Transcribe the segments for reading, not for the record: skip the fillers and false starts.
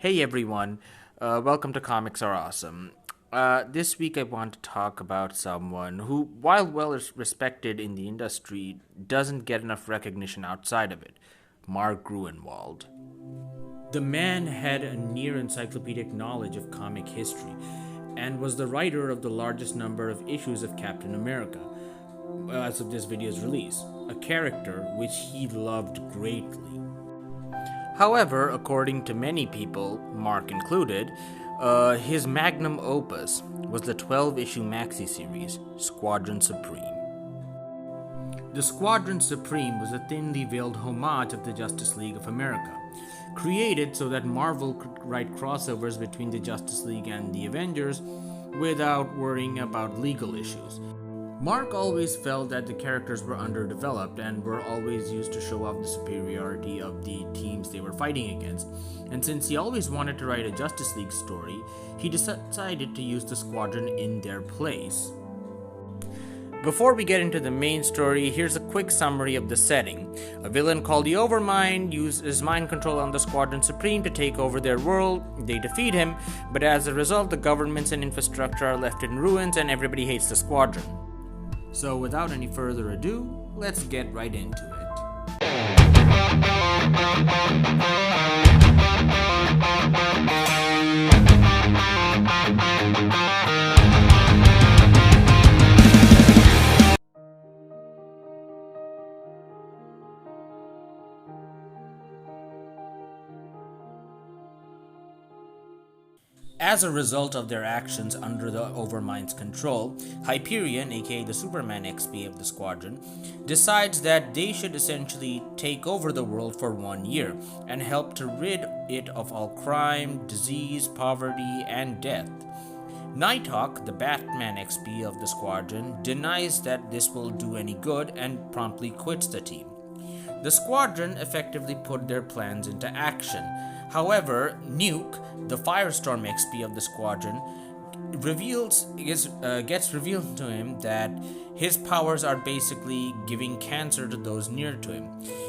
Hey everyone, welcome to Comics Are Awesome. This week I want to talk about someone who, while well respected in the industry, doesn't get enough recognition outside of it. MarkGruenwald. The man had a near encyclopedic knowledge of comic history and was the writer of the largest number of issues of Captain America as of this video's release, a character which he loved greatly. However, according to many people, Mark included, his magnum opus was the 12-issue maxi series, Squadron Supreme. The Squadron Supreme was a thinly veiled homage of the Justice League of America, created so that Marvel could write crossovers between the Justice League and the Avengers without worrying about legal issues. Mark always felt that the characters were underdeveloped and were always used to show off the superiority of the teams they were fighting against. And since he always wanted to write a Justice League story, he decided to use the Squadron in their place. Before we get into the main story, here's a quick summary of the setting. A villain called the Overmind uses mind control on the Squadron Supreme to take over their world. They defeat him, but as a result, the governments and infrastructure are left in ruins and everybody hates the Squadron. So without any further ado, let's get right into As a result of their actions under the Overmind's control, Hyperion, aka the Superman XP of the Squadron, decides that they should essentially take over the world for 1 year and help to rid it of all crime, disease, poverty, and death. Nighthawk, the Batman XP of the Squadron, denies that this will do any good and promptly quits the team. The Squadron effectively put their plans into action. However, Nuke, the Firestorm XP of the Squadron, gets revealed to him that his powers are basically giving cancer to those near to him.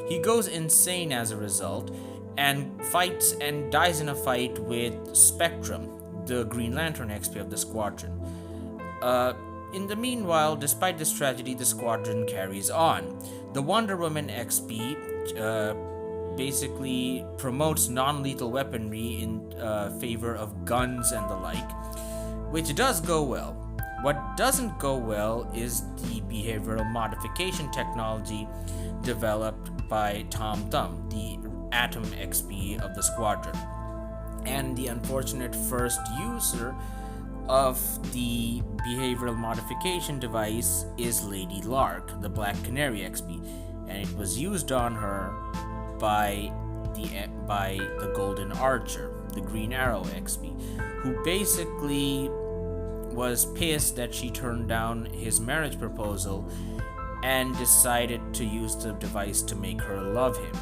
He goes insane as a result and fights and dies in a fight with Spectrum, the Green Lantern XP of the Squadron. In the meanwhile, despite this tragedy, the Squadron carries on. The Wonder Woman XP basically promotes non-lethal weaponry in favor of guns and the like, which does go well. What doesn't go well is the behavioral modification technology developed by Tom Thumb, the Atom XP of the Squadron. And the unfortunate first user of the behavioral modification device is Lady Lark, the Black Canary XP, and it was used on her by the Golden Archer, the Green Arrow XP, who basically was pissed that she turned down his marriage proposal and decided to use the device to make her love him.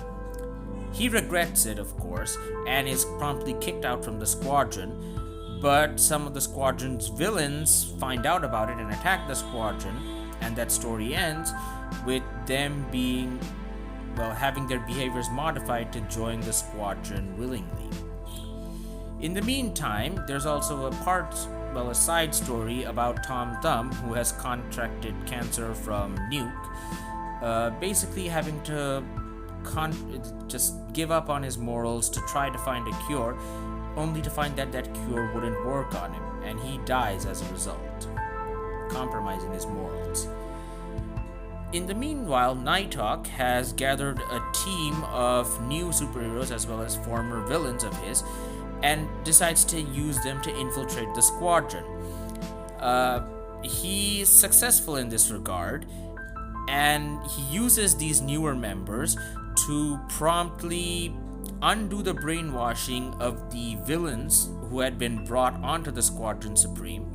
He regrets it, of course, and is promptly kicked out from the Squadron, but some of the Squadron's villains find out about it and attack the Squadron, and that story ends with them having their behaviors modified to join the Squadron willingly. In the meantime, there's also a side story about Tom Thumb, who has contracted cancer from Nuke, basically having to just give up on his morals to try to find a cure, only to find that that cure wouldn't work on him, and he dies as a result, compromising his morals. In the meanwhile, Nighthawk has gathered a team of new superheroes as well as former villains of his and decides to use them to infiltrate the Squadron. He's successful in this regard, and he uses these newer members to promptly undo the brainwashing of the villains who had been brought onto the Squadron Supreme,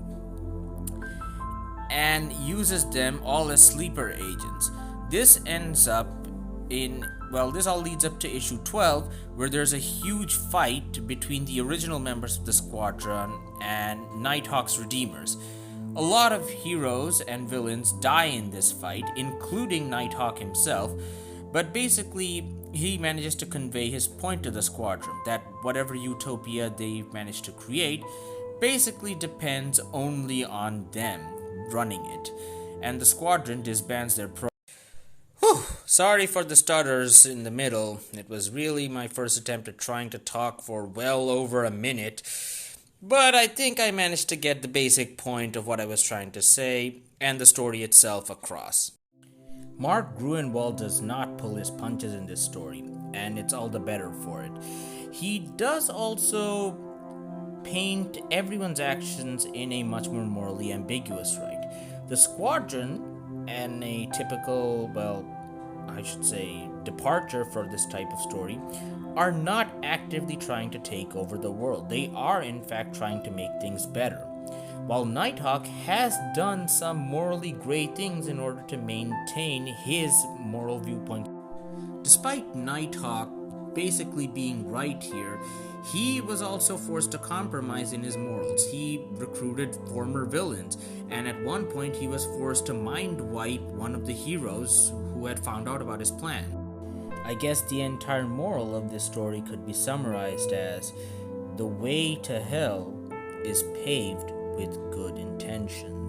and uses them all as sleeper agents. This all leads up to issue 12, where there's a huge fight between the original members of the Squadron and Nighthawk's Redeemers. A lot of heroes and villains die in this fight, including Nighthawk himself, but basically he manages to convey his point to the squadron that whatever utopia they manage to create basically depends only on them running it, and the squadron disbands their Whew, sorry for the stutters in the middle. It was really my first attempt at trying to talk for well over a minute, but I think I managed to get the basic point of what I was trying to say and the story itself across. MarkGruenwald does not pull his punches in this story, and it's all the better for it. He does also paint everyone's actions in a much more morally ambiguous light. The squadron, and a typical, I should say, departure for this type of story, are not actively trying to take over the world. They are, in fact, trying to make things better. While Nighthawk has done some morally great things in order to maintain his moral viewpoint. Despite Nighthawk basically being right here, he was also forced to compromise in his morals. He recruited former villains, and at one point he was forced to mind wipe one of the heroes who had found out about his plan. I guess the entire moral of this story could be summarized as the way to hell is paved with good intentions.